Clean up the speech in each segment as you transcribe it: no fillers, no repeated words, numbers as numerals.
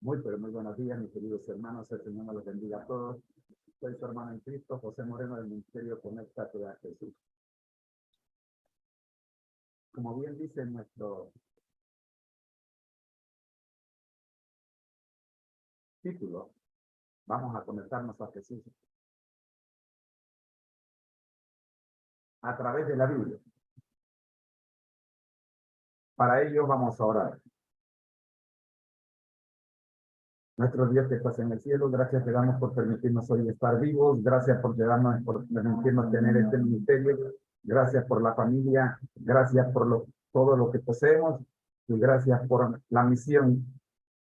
Pero muy buenos días, mis queridos hermanos. El Señor nos los bendiga a todos. Soy su hermano en Cristo, José Moreno, del Ministerio Conéctate a Jesús. Como bien dice nuestro título, vamos a conectarnos a Jesús a través de la Biblia. Para ello vamos a orar. Nuestro Dios que estás en el cielo, gracias te damos por permitirnos hoy estar vivos, gracias por permitirnos tener este ministerio, gracias por la familia, gracias por todo lo que poseemos y gracias por la misión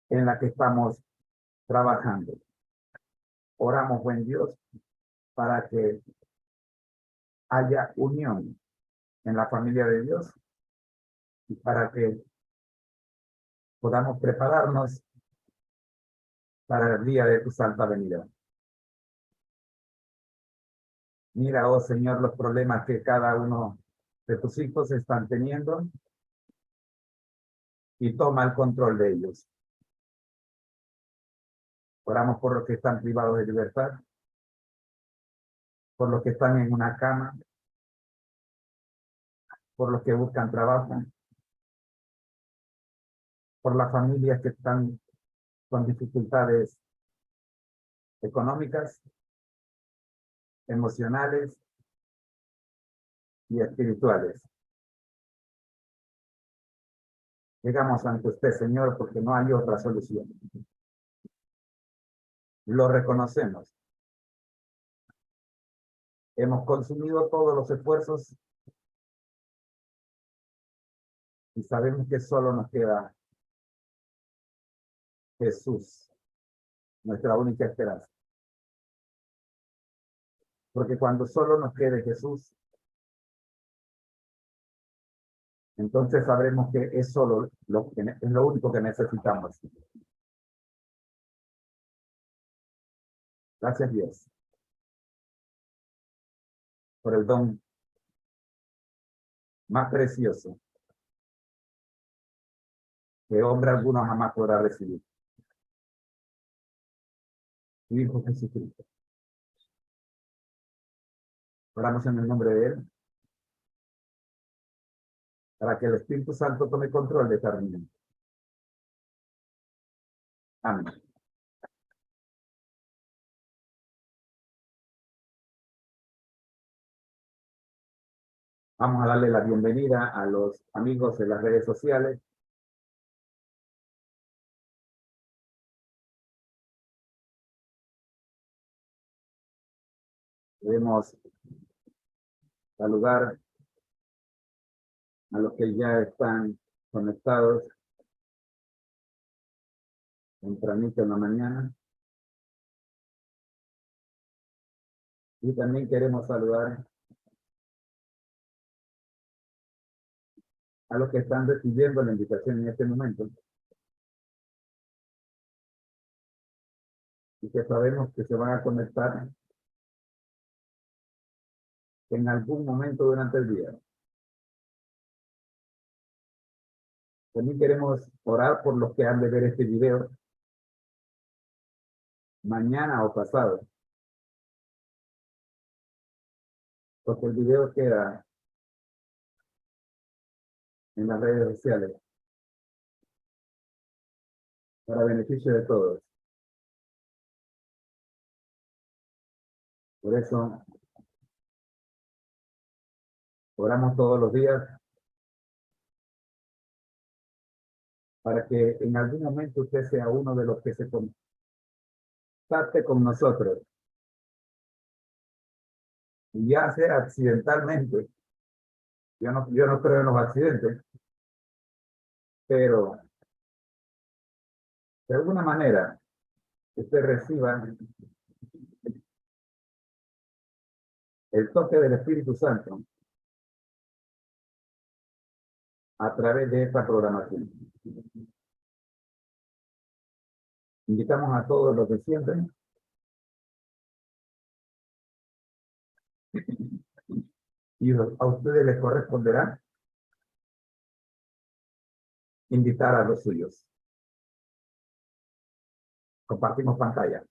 en la que estamos trabajando. Oramos, buen Dios, para que haya unión en la familia de Dios y para que podamos prepararnos para el día de tu santa venida. Mira, oh Señor, los problemas que cada uno de tus hijos están teniendo y toma el control de ellos. Oramos por los que están privados de libertad, por los que están en una cama, por los que buscan trabajo, por las familias que están con dificultades económicas, emocionales y espirituales. Llegamos ante usted, Señor, porque no hay otra solución. Lo reconocemos. Hemos consumido todos los esfuerzos y sabemos que solo nos queda Jesús, nuestra única esperanza. Porque cuando solo nos quede Jesús, entonces sabremos que es solo es lo único que necesitamos. Gracias, Dios, por el don más precioso que hombre alguno jamás podrá recibir. Tu Hijo Jesucristo. Oramos en el nombre de Él, para que el Espíritu Santo tome control de esta reunión. Amén. Vamos a darle la bienvenida a los amigos de las redes sociales. Queremos saludar a los que ya están conectados tempranito en la mañana. Y también queremos saludar a los que están recibiendo la invitación en este momento. Y que sabemos que se van a conectar en algún momento durante el día. También queremos orar por los que han de ver este video mañana o pasado. Porque el video queda en las redes sociales para beneficio de todos. Por eso oramos todos los días para que en algún momento usted sea uno de los que se contacte con nosotros. Y ya sea accidentalmente. Yo no creo en los accidentes, pero de alguna manera usted reciba el toque del Espíritu Santo a través de esta programación. Invitamos a todos los que siempre y a ustedes les corresponderá invitar a los suyos. Compartimos pantalla.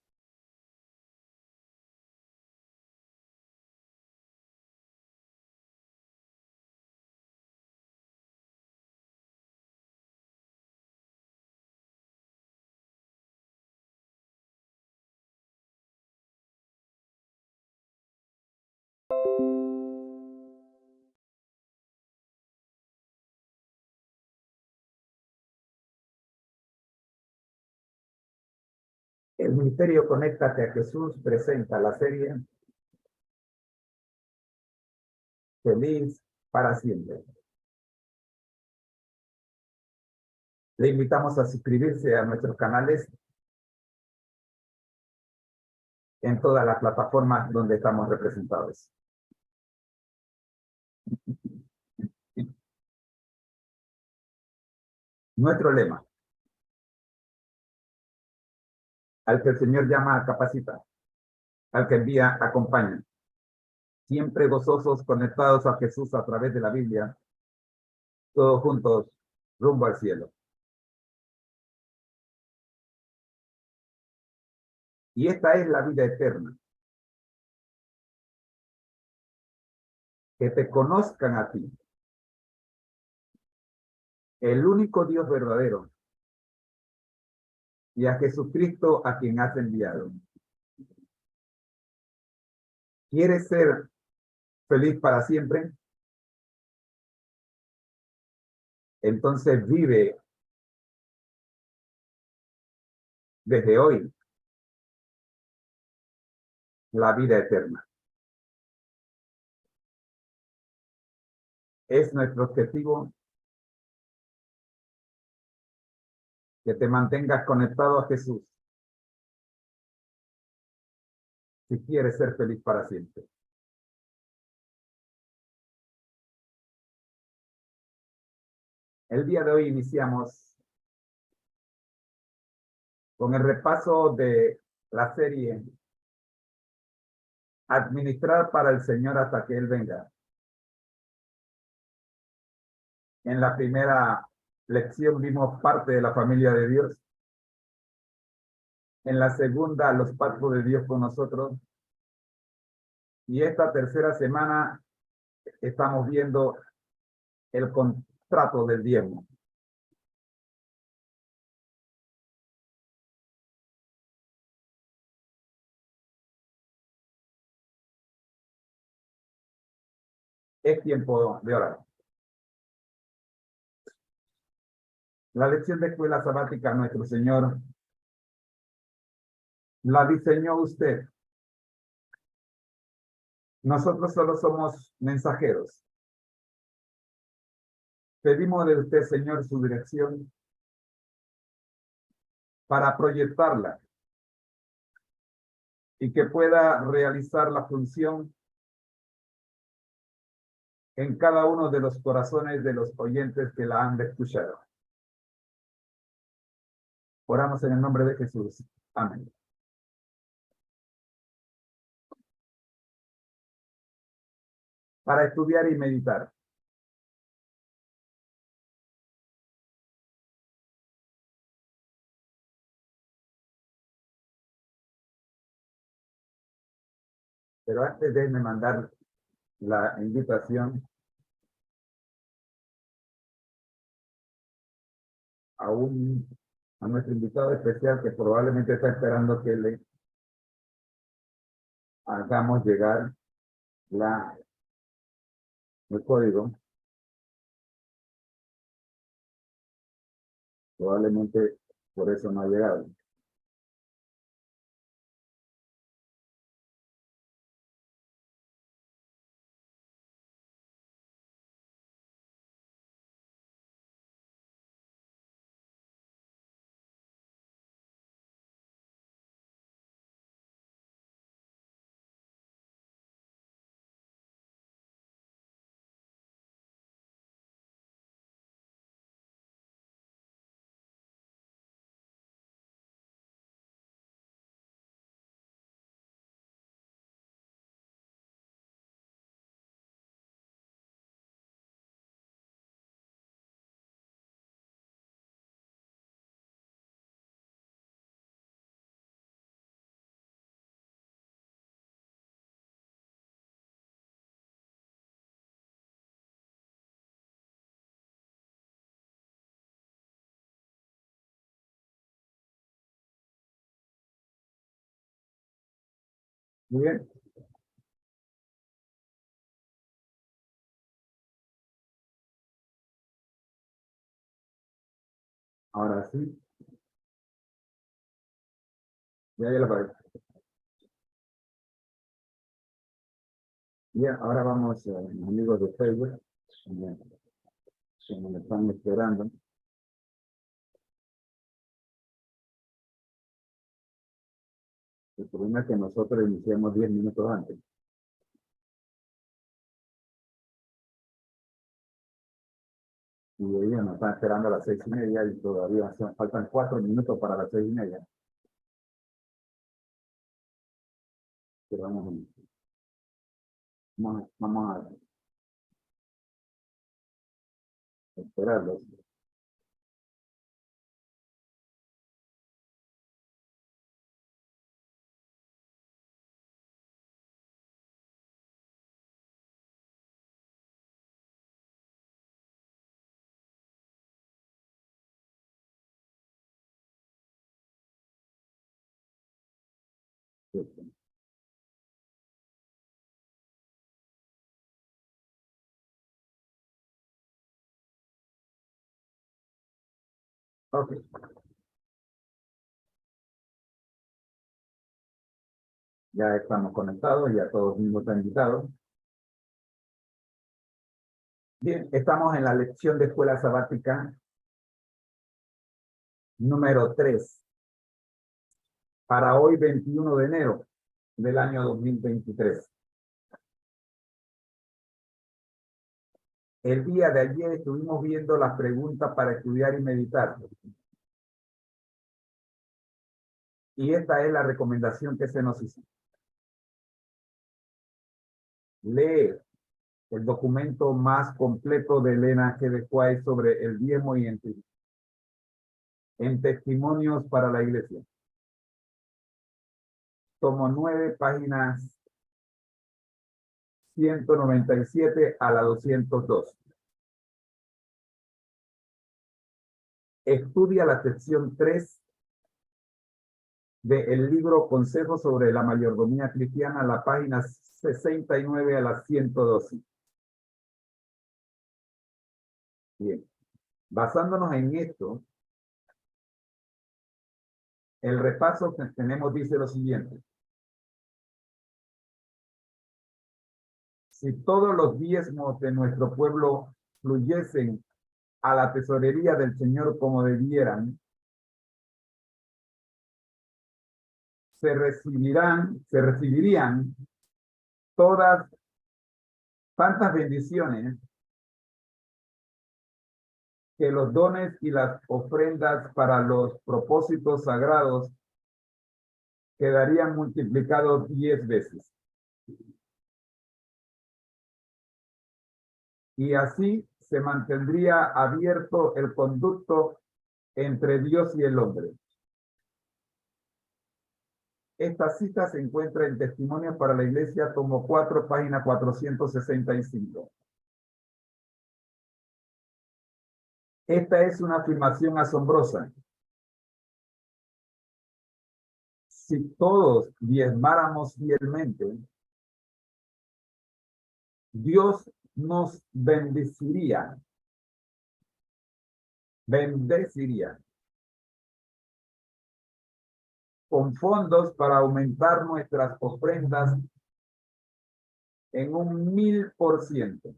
El Ministerio Conéctate a Jesús presenta la serie Feliz para siempre. Le invitamos a suscribirse a nuestros canales en todas las plataformas donde estamos representados. Nuestro lema: al que el Señor llama, capacita; al que envía, acompaña. Siempre gozosos, conectados a Jesús a través de la Biblia, todos juntos, rumbo al cielo. Y esta es la vida eterna: que te conozcan a ti, el único Dios verdadero, y a Jesucristo a quien has enviado. ¿Quieres ser feliz para siempre? Entonces vive desde hoy la vida eterna. Es nuestro objetivo que te mantengas conectado a Jesús si quieres ser feliz para siempre. El día de hoy iniciamos con el repaso de la serie Administrar para el Señor hasta que Él venga. En la primera lección vimos parte de la familia de Dios. En la segunda, los pactos de Dios con nosotros. Y esta tercera semana estamos viendo el contrato del diezmo. Es tiempo de orar. La lección de escuela sabática, nuestro Señor la diseñó usted. Nosotros solo somos mensajeros. Pedimos de usted, Señor, su dirección para proyectarla y que pueda realizar la función en cada uno de los corazones de los oyentes que la han de escuchar. Oramos en el nombre de Jesús. Amén. Para estudiar y meditar. Pero antes déjenme mandar la invitación a nuestro invitado especial que probablemente está esperando que le hagamos llegar el código. Probablemente por eso no ha llegado. Muy bien. Ahora sí, ya la pared. Bien, ahora vamos, amigos de Facebook, que me están esperando. El problema es que nosotros iniciamos 10 minutos antes. Y ellos nos están esperando a las 6:30 y todavía faltan 4 minutos para las 6:30. Pero vamos a esperarlos. Ok, ya estamos conectados, ya todos mismos están invitados. Bien, estamos en la lección de escuela sabática número 3 para hoy 21 de enero del año 2023. El día de ayer estuvimos viendo las preguntas para estudiar y meditar. Y esta es la recomendación que se nos hizo. Lee el documento más completo de Elena G. de Quay sobre el diezmo y en testimonios para la iglesia. Tomo 9, páginas 197 a la 202. Estudia la sección 3 del libro Consejos sobre la mayordomía cristiana, la página 69 a la 112. Bien, basándonos en esto, el repaso que tenemos dice lo siguiente. Si todos los diezmos de nuestro pueblo fluyesen a la tesorería del Señor como debieran, se recibirían todas tantas bendiciones que los dones y las ofrendas para los propósitos sagrados quedarían multiplicados 10 veces. Y así se mantendría abierto el conducto entre Dios y el hombre. Esta cita se encuentra en Testimonios para la Iglesia, tomo 4, página 465. Esta es una afirmación asombrosa. Si todos diezmáramos fielmente, Dios nos bendeciría con fondos para aumentar nuestras ofrendas en un 1000%.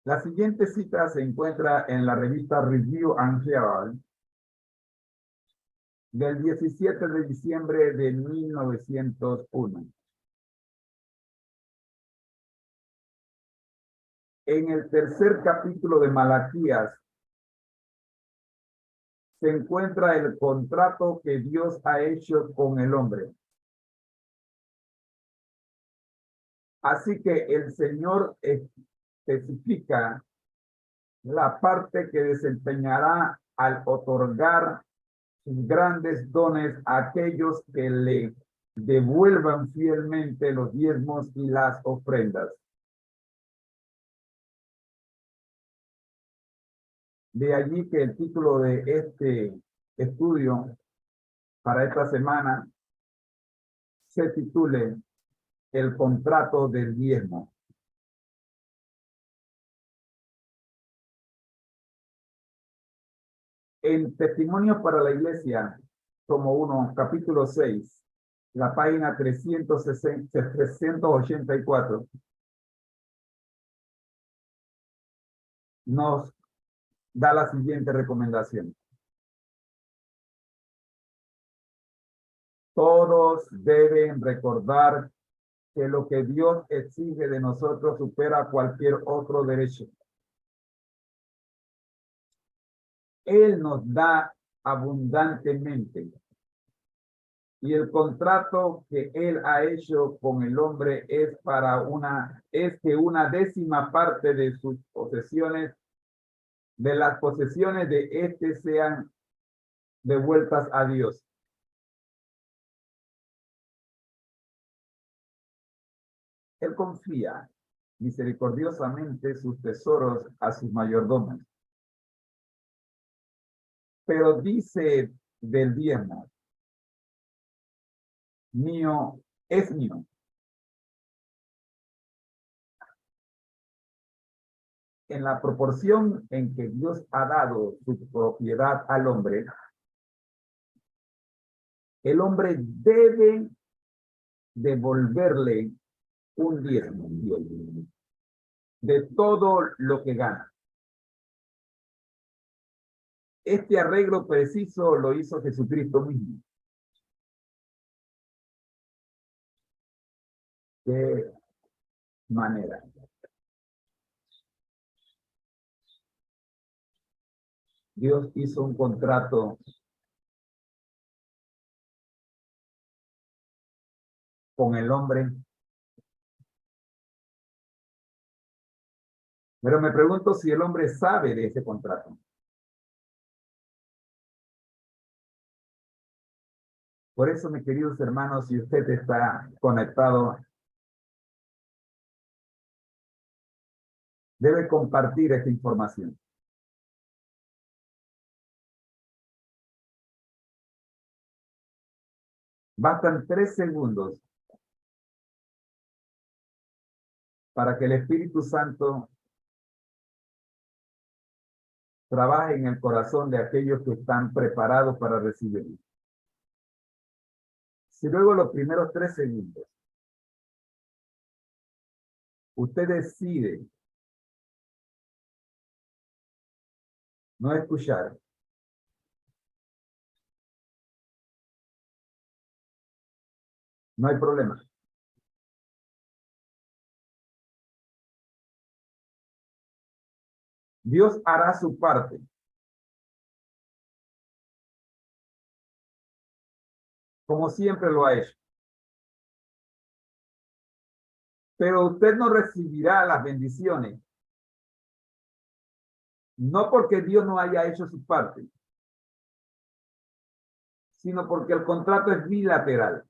La siguiente cita se encuentra en la revista Review and Herald del 17 de diciembre de 1901. En el tercer capítulo de Malaquías se encuentra el contrato que Dios ha hecho con el hombre. Así que el Señor especifica la parte que desempeñará al otorgar sus grandes dones a aquellos que le devuelvan fielmente los diezmos y las ofrendas. De allí que el título de este estudio para esta semana se titule El contrato del diezmo. En Testimonios para la Iglesia, tomo 1, capítulo 6, la página 384, nos da la siguiente recomendación. Todos deben recordar que lo que Dios exige de nosotros supera cualquier otro derecho. Él nos da abundantemente. Y el contrato que Él ha hecho con el hombre es que una décima parte de sus posesiones, de las posesiones de éste, sean devueltas a Dios. Él confía misericordiosamente sus tesoros a sus mayordomos. Pero dice del diezmo: mío es mío. En la proporción en que Dios ha dado su propiedad al hombre, el hombre debe devolverle un diezmo de todo lo que gana. Este arreglo preciso lo hizo Jesucristo mismo. ¿De manera? Dios hizo un contrato con el hombre. Pero me pregunto si el hombre sabe de ese contrato. Por eso, mis queridos hermanos, si usted está conectado, debe compartir esta información. Bastan 3 segundos para que el Espíritu Santo trabaje en el corazón de aquellos que están preparados para recibirlo. Si luego los primeros 3 segundos usted decide no escuchar, no hay problema. Dios hará su parte. Como siempre lo ha hecho. Pero usted no recibirá las bendiciones. No porque Dios no haya hecho su parte, sino porque el contrato es bilateral.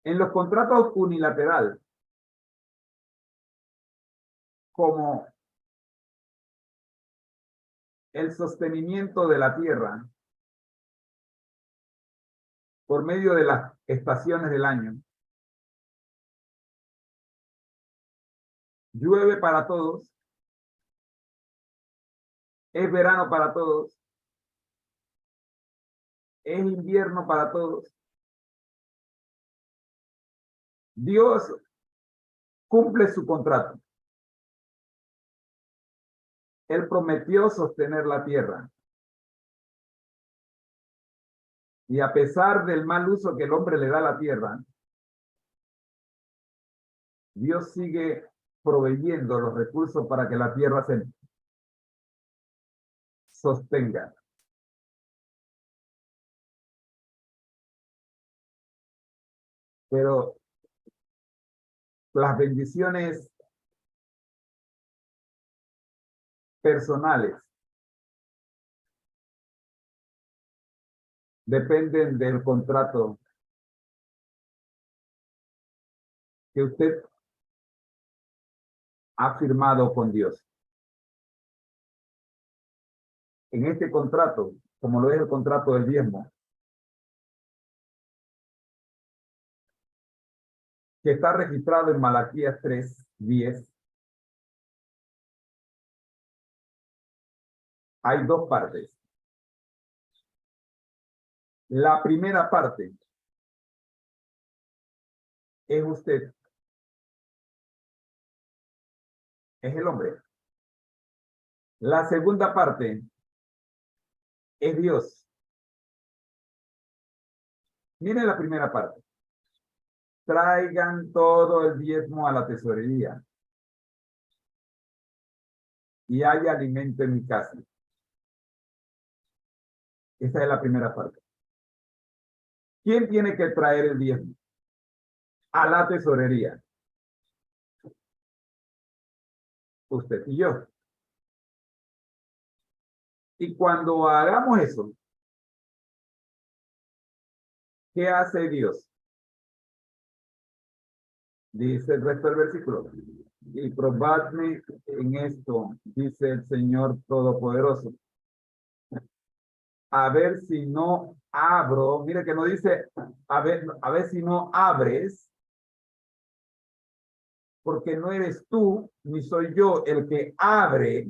En los contratos unilaterales, como el sostenimiento de la tierra por medio de las estaciones del año, llueve para todos, es verano para todos, es invierno para todos. Dios cumple su contrato. Él prometió sostener la tierra. Y a pesar del mal uso que el hombre le da a la tierra, Dios sigue proveyendo los recursos para que la tierra se sostenga. Pero las bendiciones personales dependen del contrato que usted ha firmado con Dios. en este contrato, como lo es el contrato del diezmo, que está registrado en Malaquías 3:10, hay dos partes. La primera parte es usted, es el hombre. La segunda parte es Dios. Miren la primera parte. Traigan todo el diezmo a la tesorería y hay alimento en mi casa. Esa es la primera parte. ¿Quién tiene que traer el diezmo? A la tesorería. Usted y yo. Y cuando hagamos eso, ¿qué hace Dios? Dice el resto del versículo. Y probadme en esto, dice el Señor Todopoderoso. A ver si no abro, mire que no dice, a ver si no abres, porque no eres tú, ni soy yo el que abre,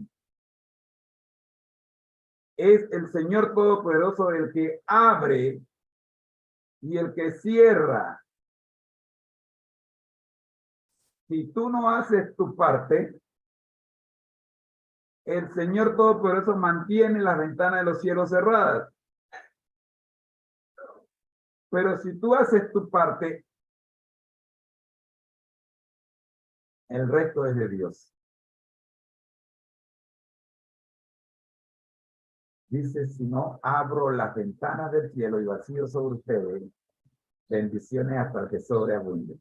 es el Señor Todopoderoso el que abre y el que cierra. Si tú no haces tu parte, el Señor Todopoderoso mantiene las ventanas de los cielos cerradas. Pero si tú haces tu parte, el resto es de Dios. Dice, si no abro las ventanas del cielo y vacío sobre ustedes, bendiciones hasta que sobreabunde.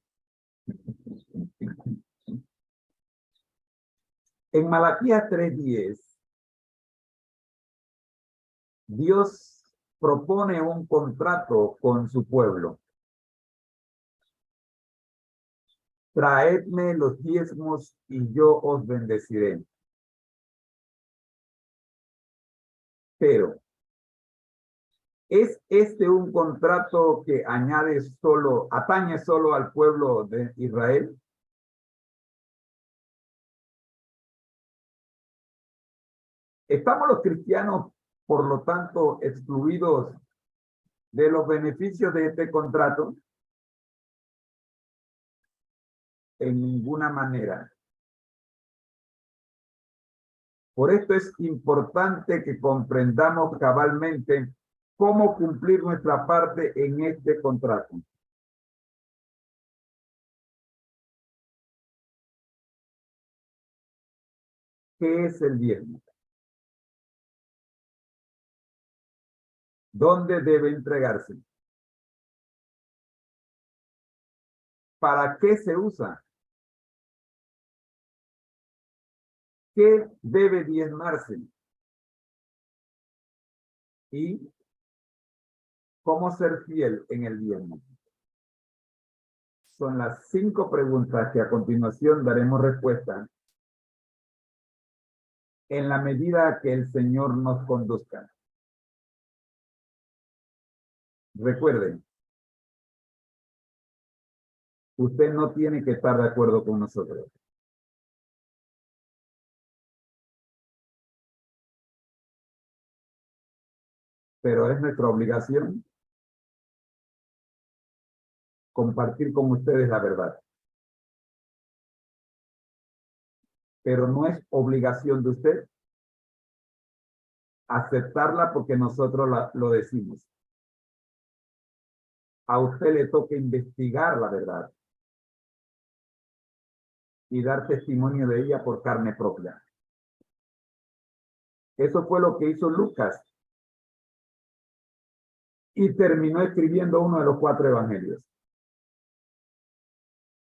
En Malaquías 3:10, Dios propone un contrato con su pueblo. Traedme los diezmos y yo os bendeciré. Pero, ¿es este un contrato que atañe solo al pueblo de Israel? ¿Estamos los cristianos, por lo tanto, excluidos de los beneficios de este contrato? En ninguna manera. Por esto es importante que comprendamos cabalmente cómo cumplir nuestra parte en este contrato. ¿Qué es el diezmo? ¿Dónde debe entregarse? ¿Para qué se usa? ¿Qué debe diezmarse? ¿Y cómo ser fiel en el diezmo? Son las 5 preguntas que a continuación daremos respuesta en la medida que el Señor nos conduzca. Recuerden, usted no tiene que estar de acuerdo con nosotros. Pero es nuestra obligación compartir con ustedes la verdad. Pero no es obligación de usted aceptarla porque nosotros lo decimos. A usted le toca investigar la verdad y dar testimonio de ella por carne propia. Eso fue lo que hizo Lucas y terminó escribiendo uno de los 4 evangelios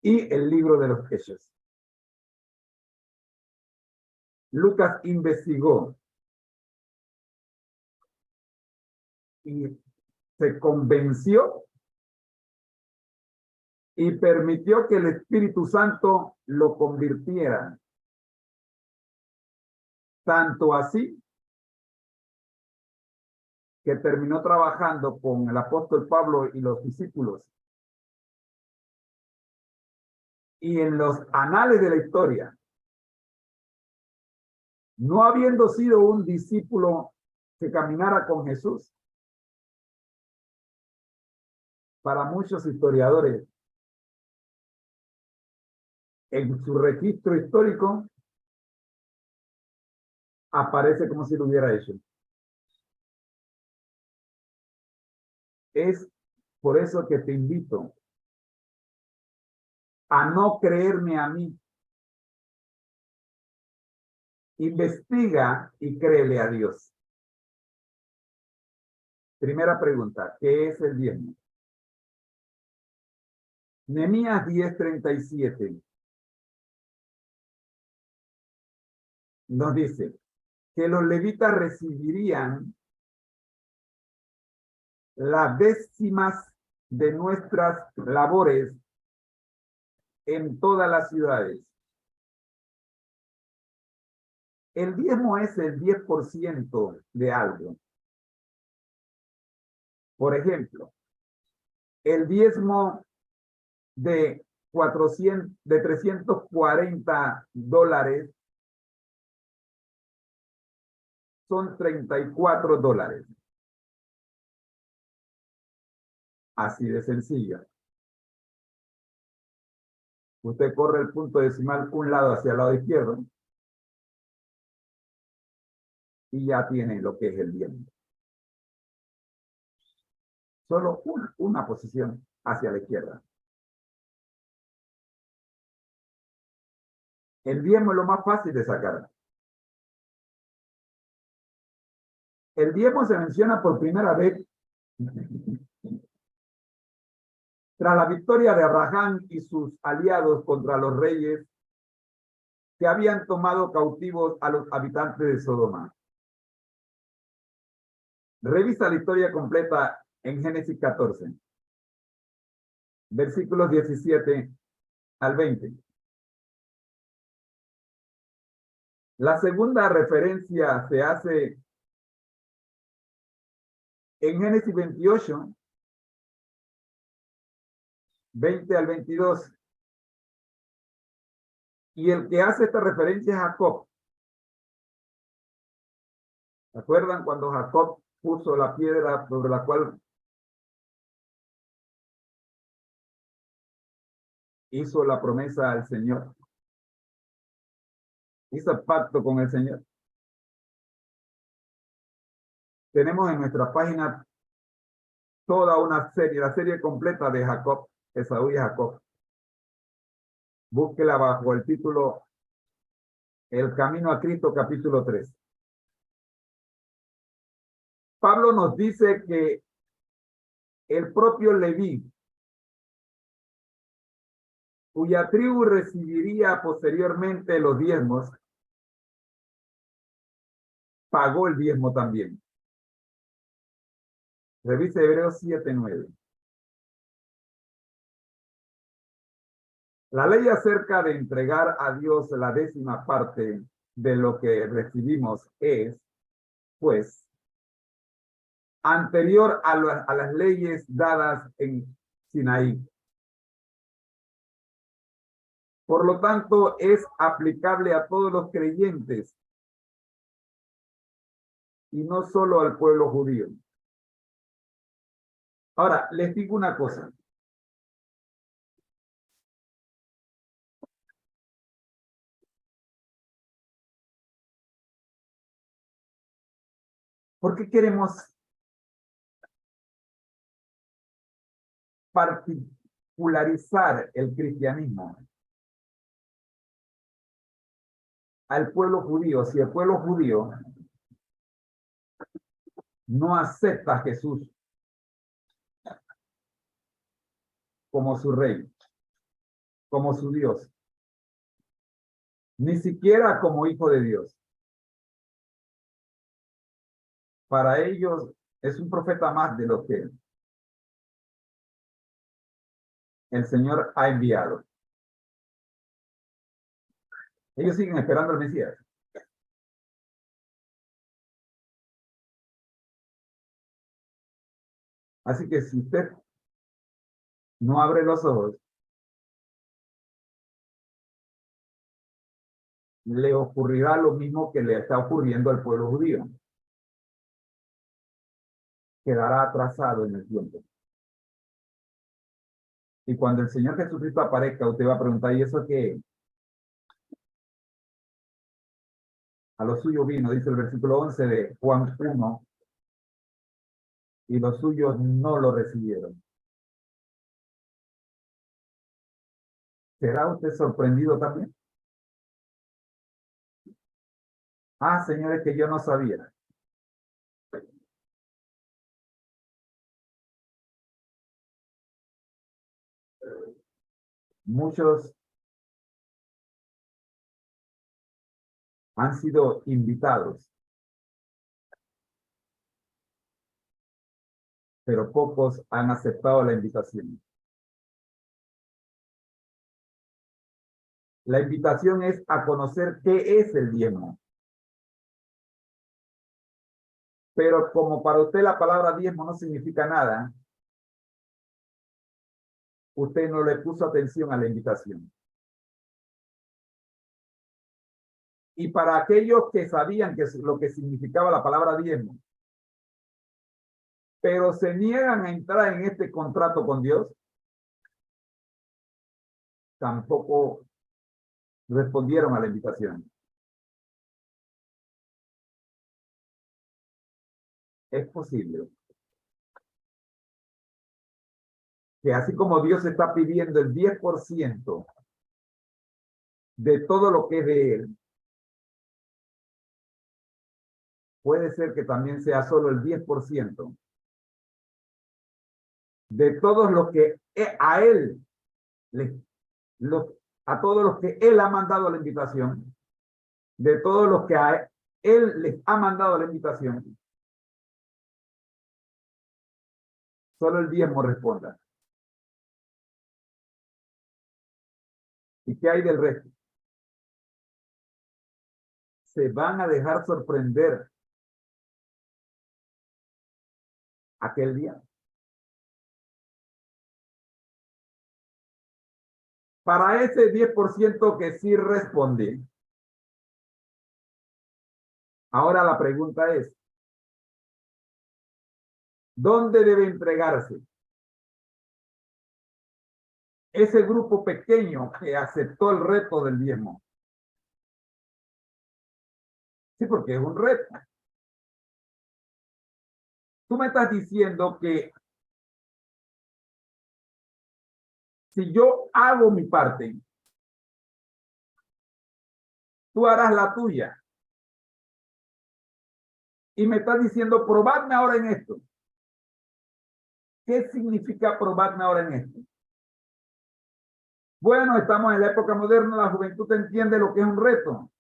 y el libro de los Hechos. Lucas investigó y se convenció y permitió que el Espíritu Santo lo convirtiera. Tanto así que terminó trabajando con el apóstol Pablo y los discípulos. Y en los anales de la historia, no habiendo sido un discípulo que caminara con Jesús, para muchos historiadores, en su registro histórico, aparece como si lo hubiera hecho. Es por eso que te invito a no creerme a mí. Investiga y créele a Dios. Primera pregunta, ¿qué es el diezmo? Nehemías 10:37 nos dice que los levitas recibirían las décimas de nuestras labores en todas las ciudades. El diezmo es el 10% de algo. Por ejemplo, el diezmo de 340 dólares son 34 dólares. Así de sencillo. Usted corre el punto decimal un lado hacia el lado izquierdo y ya tiene lo que es el diezmo. Solo una posición hacia la izquierda. El diezmo es lo más fácil de sacar. El diezmo se menciona por primera vez tras la victoria de Abraham y sus aliados contra los reyes que habían tomado cautivos a los habitantes de Sodoma. Revisa la historia completa en Génesis 14, versículos 17 al 20. La segunda referencia se hace en Génesis 28, 20 al 22. Y el que hace esta referencia es Jacob. ¿Se acuerdan cuando Jacob puso la piedra sobre la cual hizo la promesa al Señor? Hizo pacto con el Señor. Tenemos en nuestra página toda una serie, la serie completa de Jacob, Esaú y Jacob. Búsquela bajo el título El Camino a Cristo, capítulo 3. Pablo nos dice que el propio Leví, cuya tribu recibiría posteriormente los diezmos, pagó el diezmo también. Revise Hebreos 7:9. La ley acerca de entregar a Dios la décima parte de lo que recibimos es, pues, anterior a las leyes dadas en Sinaí. Por lo tanto, es aplicable a todos los creyentes y no solo al pueblo judío. Ahora, les digo una cosa. ¿Por qué queremos particularizar el cristianismo al pueblo judío si el pueblo judío no acepta a Jesús como su rey, como su Dios, ni siquiera como hijo de Dios? Para ellos es un profeta más de lo que el Señor ha enviado. Ellos siguen esperando al Mesías. Así que si usted no abre los ojos, le ocurrirá lo mismo que le está ocurriendo al pueblo judío. Quedará atrasado en el tiempo. Y cuando el Señor Jesucristo aparezca, usted va a preguntar, ¿y eso qué? A lo suyo vino, dice el versículo 11 de Juan 1, y los suyos no lo recibieron. ¿Será usted sorprendido también? Ah, señores, que yo no sabía. Muchos han sido invitados, pero pocos han aceptado la invitación. La invitación es a conocer qué es el diezmo. Pero como para usted la palabra diezmo no significa nada, usted no le puso atención a la invitación. Y para aquellos que sabían que lo que significaba la palabra diezmo, pero se niegan a entrar en este contrato con Dios, tampoco respondieron a la invitación. Es posible que así como Dios está pidiendo el 10% de todo lo que es de Él, puede ser que también sea solo el 10% de todos los que a Él, a todos los que Él ha mandado la invitación, de todos los que a Él les ha mandado la invitación, solo el diezmo responda. ¿Y qué hay del resto? Se van a dejar sorprender aquel día. Para ese 10% que sí responde, ahora la pregunta es, ¿dónde debe entregarse ese grupo pequeño que aceptó el reto del diezmo? Sí, porque es un reto. Tú me estás diciendo que si yo hago mi parte, tú harás la tuya. Y me estás diciendo, probadme ahora en esto. ¿Qué significa probarme ahora en esto? Bueno, estamos en la época moderna, la juventud entiende lo que es un reto.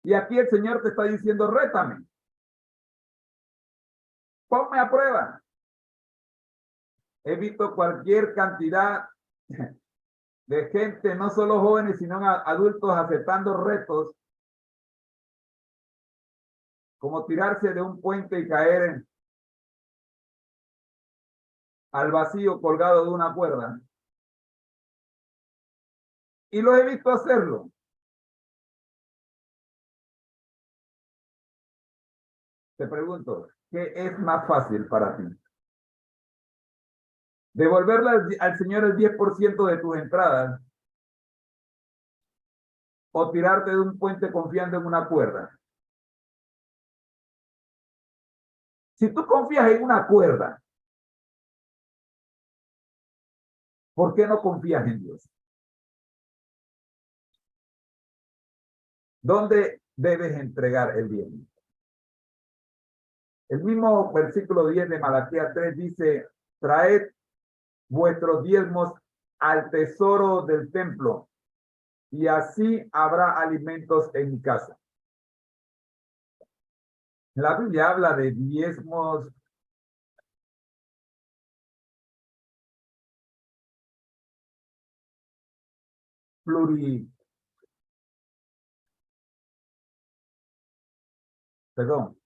Y aquí el Señor te está diciendo, rétame. Ponme a prueba. He visto cualquier cantidad de gente, no solo jóvenes, sino adultos aceptando retos, como tirarse de un puente y caer al vacío colgado de una cuerda. Y lo he visto hacerlo. Te pregunto, ¿qué es más fácil para ti? ¿Devolverle al Señor el 10% de tus entradas o tirarte de un puente confiando en una cuerda? Si tú confías en una cuerda, ¿por qué no confías en Dios? ¿Dónde debes entregar el bien? El mismo versículo 10 de Malaquías 3 dice, traed vuestros diezmos al tesoro del templo y así habrá alimentos en mi casa. La Biblia habla de diezmos perdón,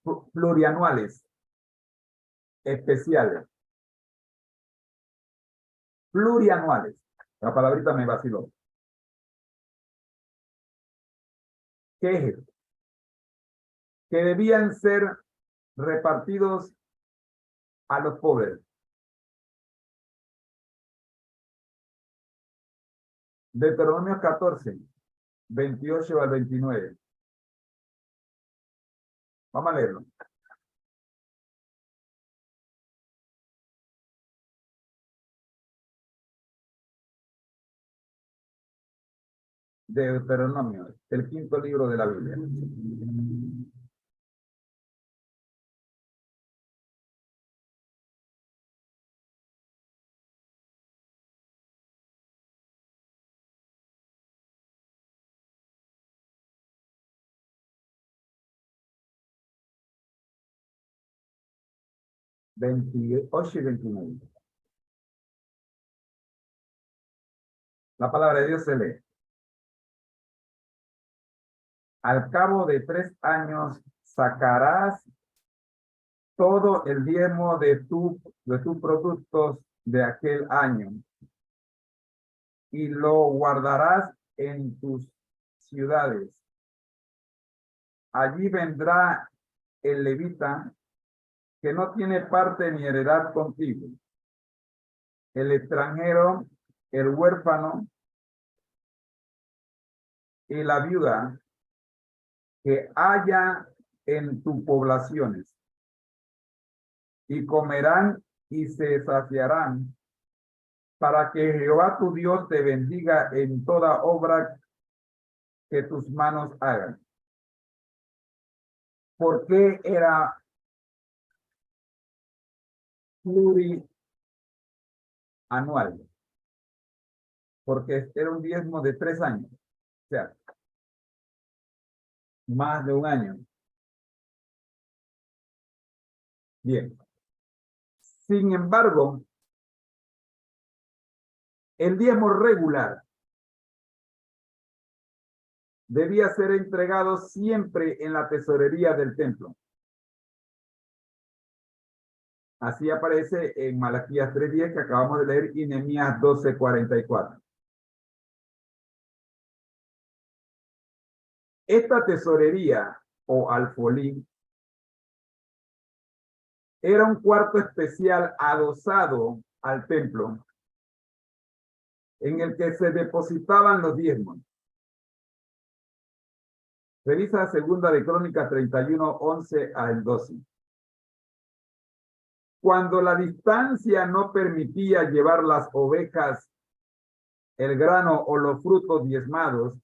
plurianuales, especiales, plurianuales. La palabrita me vaciló. ¿Qué es esto? Que debían ser repartidos a los pobres. Deuteronomio 14, 28 al 29. Vamos a leerlo. Deuteronomio, el quinto libro de la Biblia. Veintiocho y 29. La palabra de Dios se lee. Al cabo de 3 años sacarás todo el diezmo de tus productos de aquel año y lo guardarás en tus ciudades. Allí vendrá el levita que no tiene parte ni heredad contigo, el extranjero, el huérfano y la viuda que haya en tus poblaciones, y comerán y se saciarán, para que Jehová tu Dios te bendiga en toda obra que tus manos hagan. ¿Por qué era plurianual? Porque era un diezmo de 3 años, o sea, más de un año. Bien. Sin embargo, el diezmo regular debía ser entregado siempre en la tesorería del templo. Así aparece en Malaquías 3:10 que acabamos de leer y Nehemías 12:44. Esta tesorería o alfolí era un cuarto especial adosado al templo en el que se depositaban los diezmos. Revisa segunda de Crónicas 31, 11 al 12. Cuando la distancia no permitía llevar las ovejas, el grano o los frutos diezmados,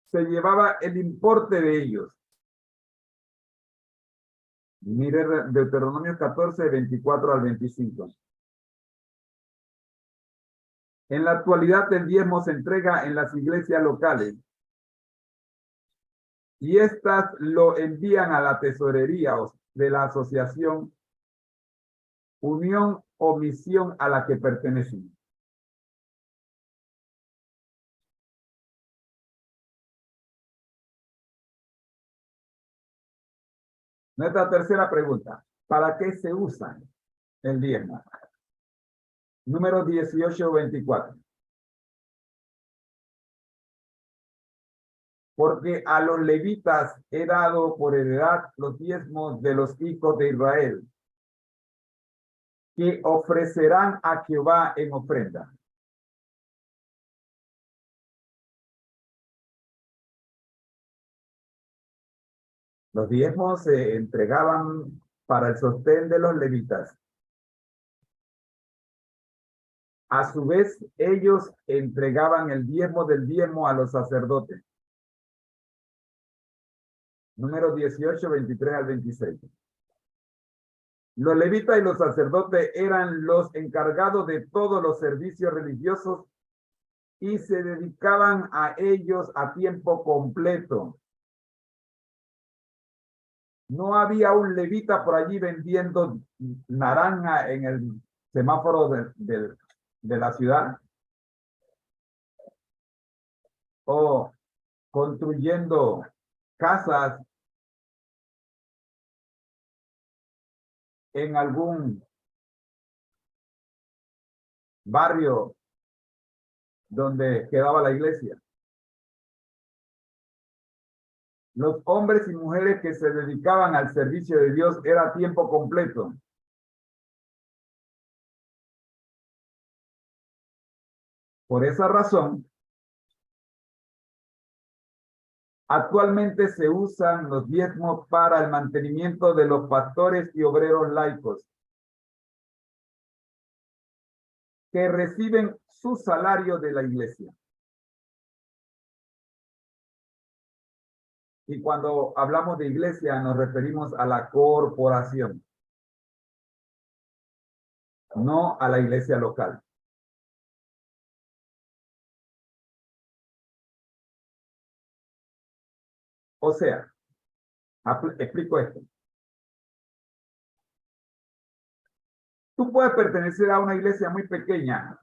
se llevaba el importe de ellos. Mire Deuteronomio 14, 24 al 25. En la actualidad el diezmo se entrega en las iglesias locales y estas lo envían a la tesorería de la asociación, unión o misión a la que pertenecen. Nuestra tercera pregunta. ¿Para qué se usa el diezmo? Número 18-24. Porque a los levitas he dado por heredad los diezmos de los hijos de Israel, que ofrecerán a Jehová en ofrenda. Los diezmos se entregaban para el sostén de los levitas. A su vez, ellos entregaban el diezmo del diezmo a los sacerdotes. Número 18, 23 al 26. Los levitas y los sacerdotes eran los encargados de todos los servicios religiosos y se dedicaban a ellos a tiempo completo. No había un levita por allí vendiendo naranja en el semáforo de la ciudad o construyendo casas en algún barrio donde quedaba la iglesia. Los hombres y mujeres que se dedicaban al servicio de Dios era a tiempo completo. Por esa razón, actualmente se usan los diezmos para el mantenimiento de los pastores y obreros laicos, que reciben su salario de la iglesia. Y cuando hablamos de iglesia nos referimos a la corporación, no a la iglesia local. O sea, explico esto. Tú puedes pertenecer a una iglesia muy pequeña.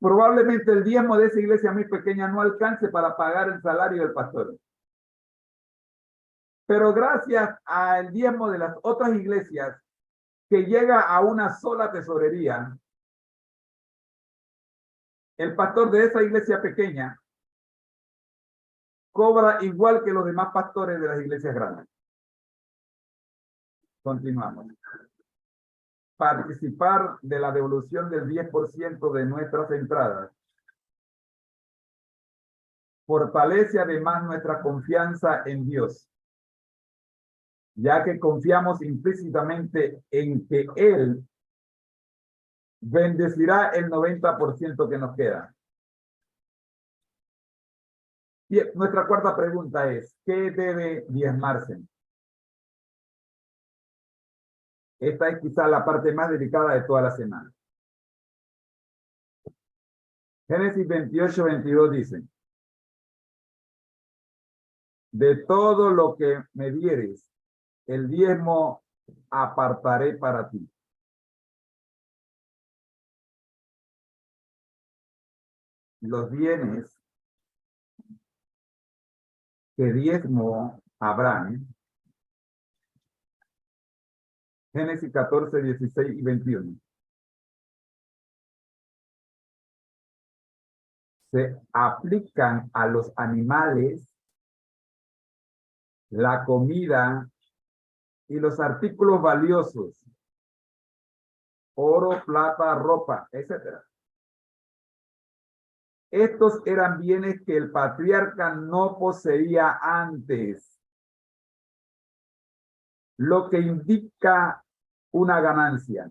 Probablemente el diezmo de esa iglesia muy pequeña no alcance para pagar el salario del pastor. Pero gracias al diezmo de las otras iglesias que llega a una sola tesorería, el pastor de esa iglesia pequeña cobra igual que los demás pastores de las iglesias grandes. Continuamos. Participar de la devolución del 10% de nuestras entradas fortalece además nuestra confianza en Dios, ya que confiamos implícitamente en que Él bendecirá el 90% que nos queda. Y nuestra cuarta pregunta es, ¿qué debe diezmarse? Esta es quizá la parte más delicada de toda la semana. Génesis 28:22 dice, de todo lo que me dieres, el diezmo apartaré para ti. Los bienes que diezmo Abraham, Génesis 14, 16 y 21. Se aplican a los animales, la comida y los artículos valiosos, oro, plata, ropa, etc. Estos eran bienes que el patriarca no poseía antes, lo que indica una ganancia.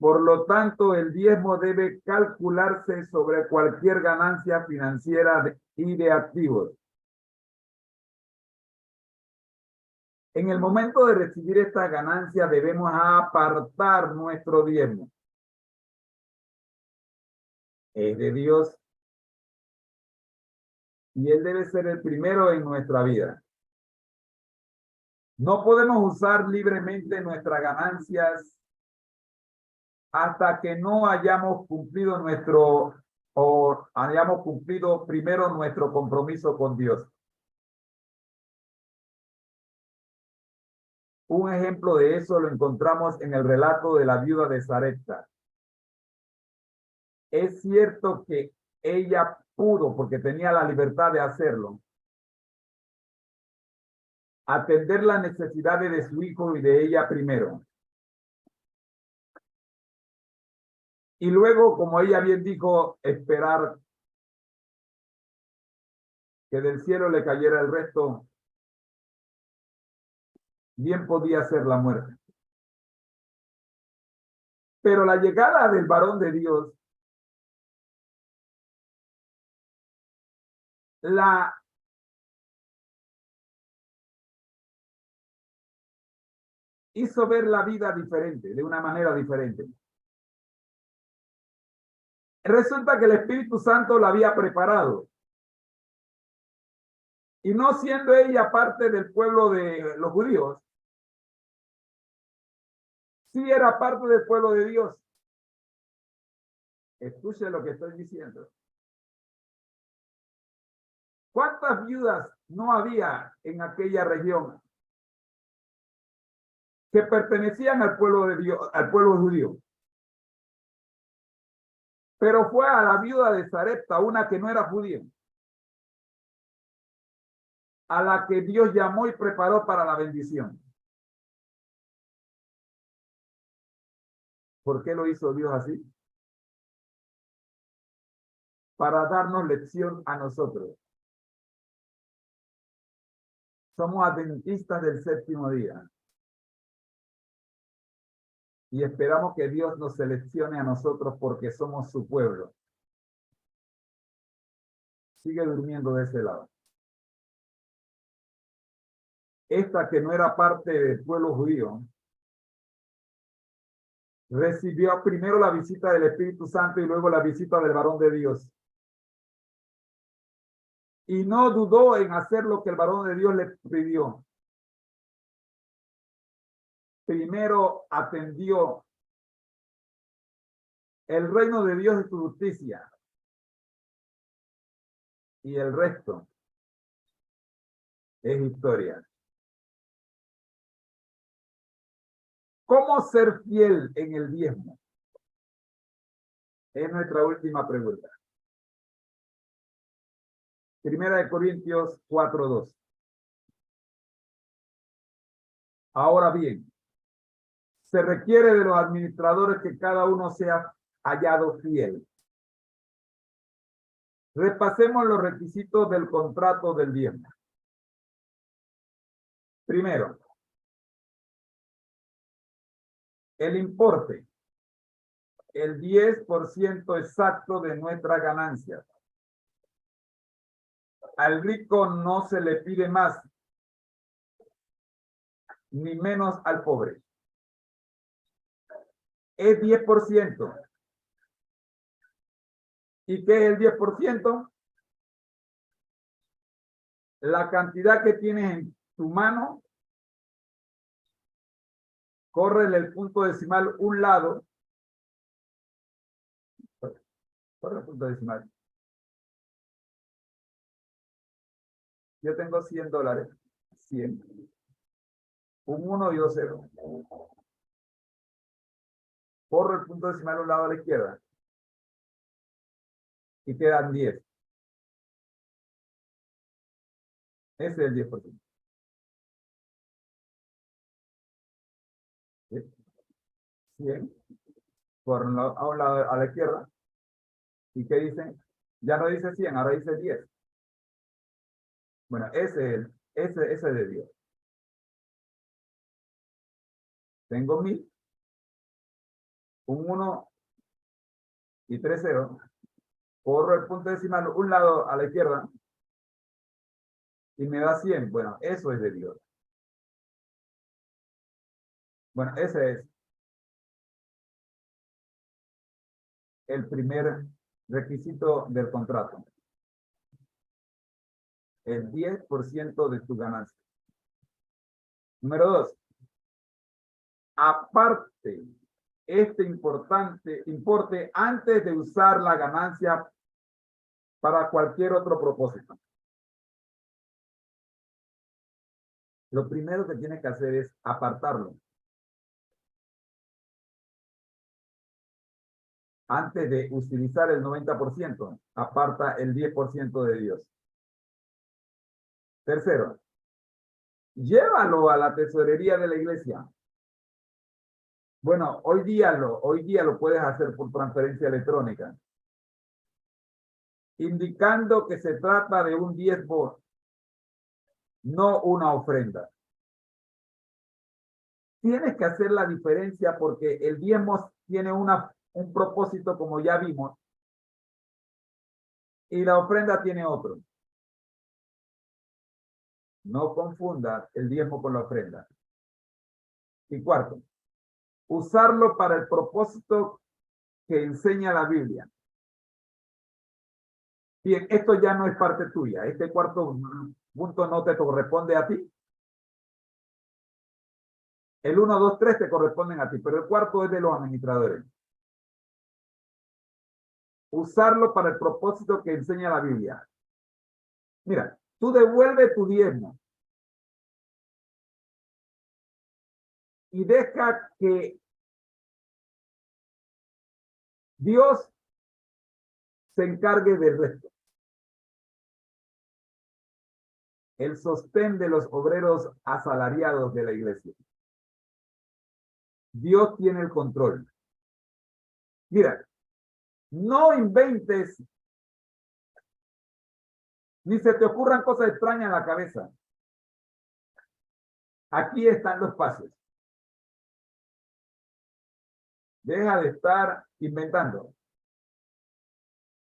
Por lo tanto, el diezmo debe calcularse sobre cualquier ganancia financiera y de activos. En el momento de recibir esta ganancia debemos apartar nuestro diezmo. Es de Dios y Él debe ser el primero en nuestra vida. No podemos usar libremente nuestras ganancias hasta que no hayamos cumplido hayamos cumplido primero nuestro compromiso con Dios. Un ejemplo de eso lo encontramos en el relato de la viuda de Sarepta. Es cierto que ella pudo, porque tenía la libertad de hacerlo, atender las necesidades de su hijo y de ella primero. Y luego, como ella bien dijo, esperar que del cielo le cayera el resto, bien podía ser la muerte. Pero la llegada del varón de Dios la hizo ver la vida diferente, de una manera diferente. Resulta que el Espíritu Santo la había preparado. Y no siendo ella parte del pueblo de los judíos, sí era parte del pueblo de Dios. Escuche lo que estoy diciendo. ¿Cuántas viudas no había en aquella región? que pertenecían al pueblo de Dios, al pueblo judío. Pero fue a la viuda de Sarepta, una que no era judía, a la que Dios llamó y preparó para la bendición. ¿Por qué lo hizo Dios así? Para darnos lección a nosotros. Somos adventistas del séptimo día. Y esperamos que Dios nos seleccione a nosotros porque somos su pueblo. Sigue durmiendo de ese lado. Esta que no era parte del pueblo judío, recibió primero la visita del Espíritu Santo y luego la visita del varón de Dios. Y no dudó en hacer lo que el varón de Dios le pidió. Primero atendió el reino de Dios y su justicia. Y el resto es historia. ¿Cómo ser fiel en el diezmo? Es nuestra última pregunta. Primera de Corintios 4:2. Ahora bien, se requiere de los administradores que cada uno sea hallado fiel. Repasemos los requisitos del contrato del diezmo. Primero, el importe, el 10% exacto de nuestras ganancias. Al rico no se le pide más, ni menos al pobre. Es 10%. ¿Y qué es el 10%? La cantidad que tienes en tu mano, corre el punto decimal un lado. Corre el punto decimal. Yo tengo $100. 100. Un 1 y 2 0. Corro el punto decimal a un lado a la izquierda. Y quedan 10. Ese es el 10%. ¿Sí? 100. Por a un lado a la izquierda. ¿Y qué dicen? Ya no dice 100, ahora dice 10. Bueno, ese es de Dios. Tengo 1000, un 1 y 3 0. Corro el punto decimal un lado a la izquierda y me da 100. Bueno, eso es de Dios. Bueno, ese es el primer requisito del contrato. El 10% de tu ganancia. Número 2. Aparte este importe antes de usar la ganancia para cualquier otro propósito. Lo primero que tienes que hacer es apartarlo. Antes de utilizar el 90%, aparta el 10% de Dios. Tercero, llévalo a la tesorería de la iglesia. Bueno, hoy día lo puedes hacer por transferencia electrónica, indicando que se trata de un diezmo, no una ofrenda. Tienes que hacer la diferencia porque el diezmo tiene un propósito, como ya vimos, y la ofrenda tiene otro. No confundas el diezmo con la ofrenda. Y cuarto, usarlo para el propósito que enseña la Biblia. Bien, esto ya no es parte tuya. Este cuarto punto no te corresponde a ti. El 1, 2, 3 te corresponden a ti, pero el cuarto es de los administradores. Usarlo para el propósito que enseña la Biblia. Mira, tú devuelves tu diezmo. y deja que Dios se encargue del resto. El sostén de los obreros asalariados de la iglesia. Dios tiene el control. Mira, no inventes ni se te ocurran cosas extrañas en la cabeza. Aquí están los pasos. Deja de estar inventando.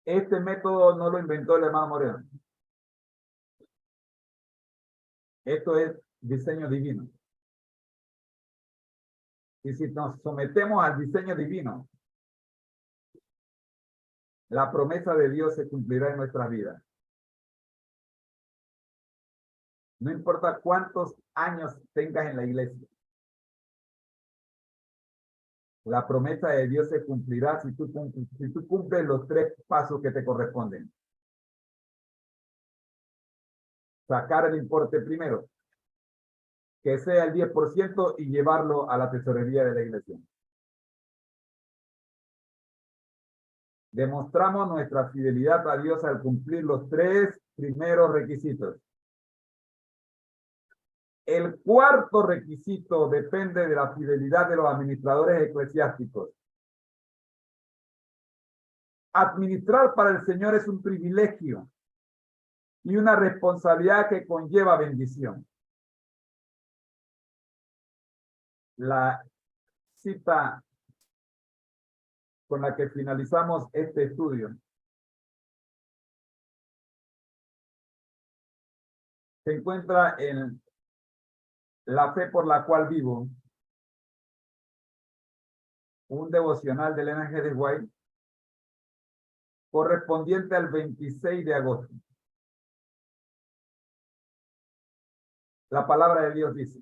Este método no lo inventó el hermano Moreno. Esto es diseño divino. Y si nos sometemos al diseño divino, la promesa de Dios se cumplirá en nuestra vida. No importa cuántos años tengas en la iglesia. La promesa de Dios se cumplirá si tú cumples los 3 pasos que te corresponden. Sacar el importe primero, que sea el 10% y llevarlo a la tesorería de la iglesia. Demostramos nuestra fidelidad a Dios al cumplir los 3 primeros requisitos. El 4º requisito depende de la fidelidad de los administradores eclesiásticos. Administrar para el Señor es un privilegio y una responsabilidad que conlleva bendición. La cita con la que finalizamos este estudio se encuentra en La fe por la cual vivo, un devocional de Ellen G. White, correspondiente al 26 de agosto. La palabra de Dios dice: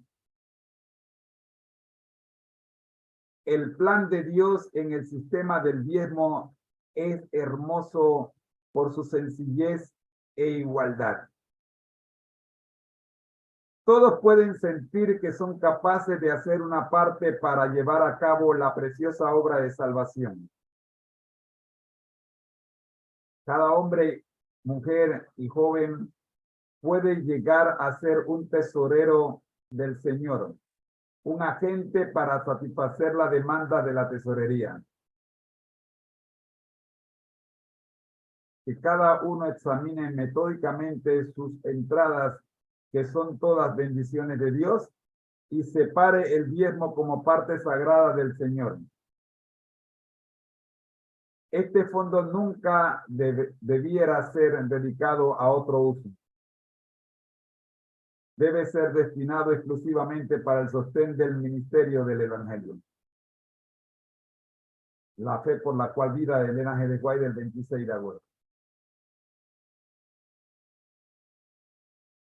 el plan de Dios en el sistema del diezmo es hermoso por su sencillez e igualdad. Todos pueden sentir que son capaces de hacer una parte para llevar a cabo la preciosa obra de salvación. Cada hombre, mujer y joven puede llegar a ser un tesorero del Señor, un agente para satisfacer la demanda de la tesorería. Que cada uno examine metódicamente sus entradas, que son todas bendiciones de Dios, y separe el diezmo como parte sagrada del Señor. Este fondo nunca debiera ser dedicado a otro uso. Debe ser destinado exclusivamente para el sostén del ministerio del Evangelio. La fe por la cual vida de Ellen G. White del 26 de agosto.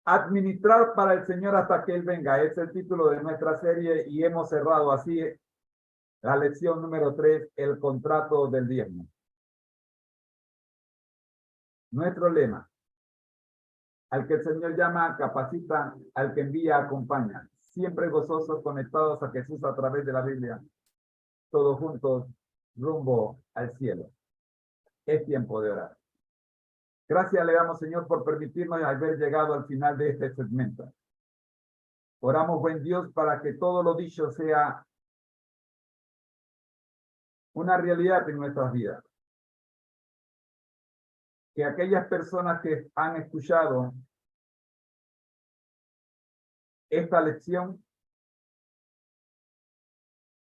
Administrar para el Señor hasta que Él venga. Es el título de nuestra serie y hemos cerrado así la lección número 3, el contrato del diezmo. Nuestro lema: al que el Señor llama, capacita; al que envía, acompaña. Siempre gozosos, conectados a Jesús a través de la Biblia, todos juntos rumbo al cielo. Es tiempo de orar. Gracias le damos, Señor, por permitirnos haber llegado al final de este segmento. Oramos, buen Dios, para que todo lo dicho sea una realidad en nuestras vidas. Que aquellas personas que han escuchado esta lección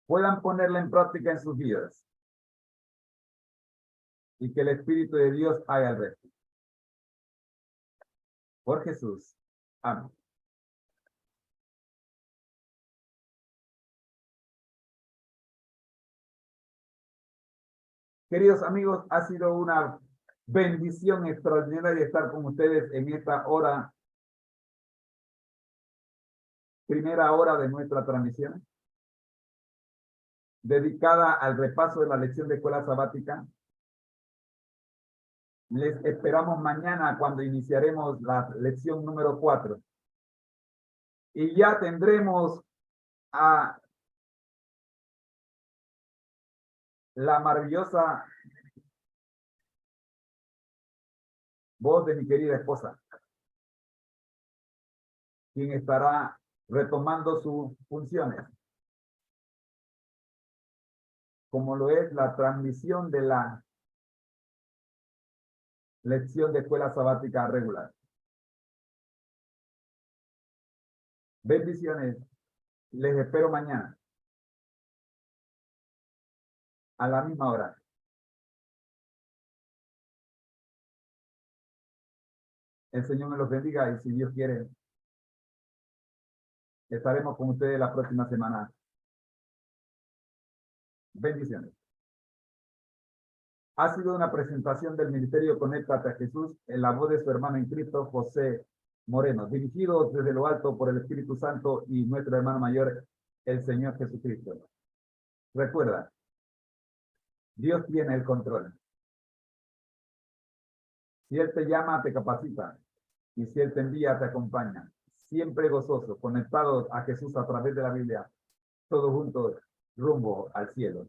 puedan ponerla en práctica en sus vidas. Y que el Espíritu de Dios haga el resto. Por Jesús. Amén. Queridos amigos, ha sido una bendición extraordinaria estar con ustedes en esta hora, primera hora de nuestra transmisión, dedicada al repaso de la lección de escuela sabática. Les esperamos mañana cuando iniciaremos la lección número 4. Y ya tendremos a la maravillosa voz de mi querida esposa, quien estará retomando sus funciones, como lo es la transmisión de la lección de escuela sabática regular. Bendiciones. Les espero mañana a la misma hora. El Señor me los bendiga y si Dios quiere, estaremos con ustedes la próxima semana. Bendiciones. Ha sido una presentación del Ministerio Conéctate a Jesús en la voz de su hermano en Cristo, José Moreno, dirigido desde lo alto por el Espíritu Santo y nuestro hermano mayor, el Señor Jesucristo. Recuerda, Dios tiene el control. Si Él te llama, te capacita. Y si Él te envía, te acompaña. Siempre gozoso, conectados a Jesús a través de la Biblia, todos juntos rumbo al cielo.